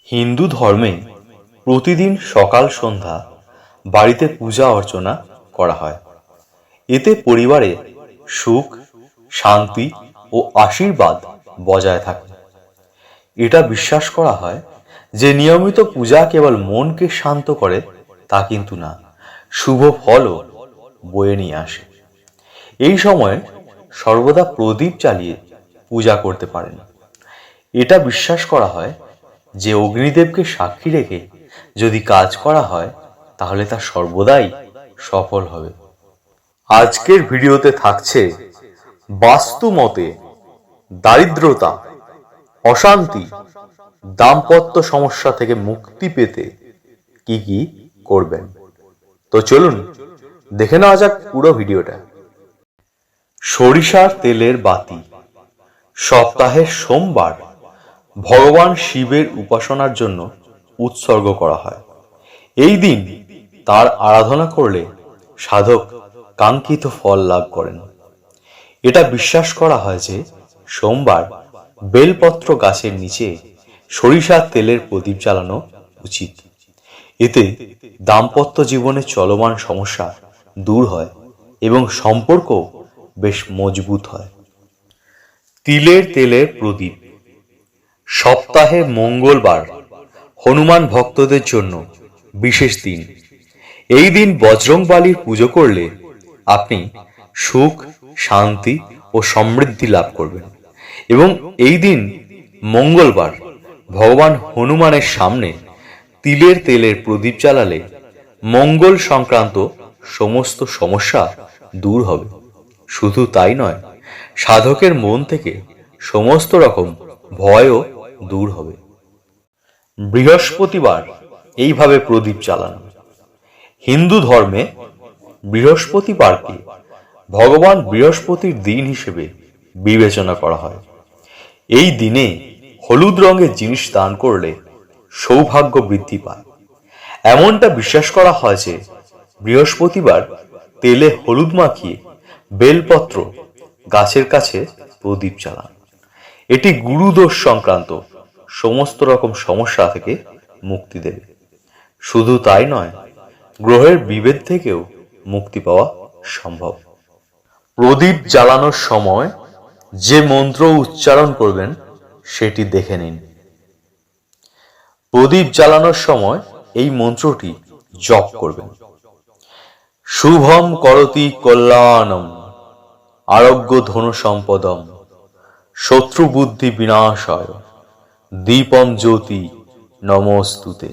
হিন্দু ধর্মে প্রতিদিন সকাল সন্ধ্যা বাড়িতে পূজা অর্চনা করা হয়। এতে পরিবারে সুখ, শান্তি ও আশীর্বাদ বজায় থাকে। এটা বিশ্বাস করা হয় যে নিয়মিত পূজা কেবল মনকে শান্ত করে তা কিন্তু না, শুভ ফলও বয়ে নিয়ে আসে। এই সময় সর্বদা প্রদীপ জ্বালিয়ে পূজা করতে পারেন। এটা বিশ্বাস করা হয় যে অগ্নিদেবকে সাক্ষী রেখে যদি কাজ করা হয় তাহলে তা সর্বদাই সফল হবে। আজকের ভিডিওতে থাকছে বাস্তু মতে দারিদ্রতা, অশান্তি, দাম্পত্য সমস্যা থেকে মুক্তি পেতে কি কি করবেন। তো চলুন দেখে নেওয়া যাক পুরো ভিডিওটা। সরিষার তেলের বাতি সপ্তাহের সোমবার ভগবান শিবের উপাসনার জন্য উৎসর্গ করা হয়। এই দিন তার আরাধনা করলে সাধক কাঙ্ক্ষিত ফল লাভ করেন। এটা বিশ্বাস করা হয় যে সোমবার বেলপত্র গাছের নিচে সরিষার তেলের প্রদীপ জ্বালানো উচিত। এতে দাম্পত্য জীবনে চলমান সমস্যা দূর হয় এবং সম্পর্ক বেশ মজবুত হয়। তিলের তেলের প্রদীপ সপ্তাহে মঙ্গলবার হনুমান ভক্তদের জন্য বিশেষ দিন। এই দিন বজরংবলীর পুজো করলে আপনি সুখ, শান্তি ও সমৃদ্ধি লাভ করবেন। এবং এই দিন মঙ্গলবার ভগবান হনুমানের সামনে তিলের তেলের প্রদীপ জ্বালালে মঙ্গল সংক্রান্ত সমস্ত সমস্যা দূর হবে। শুধু তাই নয়, সাধকের মন থেকে সমস্ত রকম ভয়ও দূর হবে। বৃহস্পতিবার এইভাবে প্রদীপ জ্বালানো। হিন্দু ধর্মে বৃহস্পতিবারকে ভগবান বৃহস্পতির দিন হিসেবে বিবেচনা করা হয়। এই দিনে হলুদ রঙের জিনিস দান করলে সৌভাগ্য বৃদ্ধি পায়। এমনটা বিশ্বাস করা হয় যে বৃহস্পতিবার তেলে হলুদ মাখিয়ে বেলপত্র গাছের কাছে প্রদীপ জ্বালান। এটি গুরুদোষ সংক্রান্ত সমস্ত রকম সমস্যা থেকে মুক্তি দেবে। শুধু তাই নয়, গ্রহের বিভেদ থেকেও মুক্তি পাওয়া সম্ভব। প্রদীপ জ্বালানোর সময় যে মন্ত্র উচ্চারণ করবেন সেটি দেখে নিন। প্রদীপ জ্বালানোর সময় এই মন্ত্রটি জপ করবেন। শুভম করতি কল্যাণম আরোগ্য ধন সম্পদম শত্রু বুদ্ধি বিনাশায় দীপম জ্যোতি নমস্তুতে।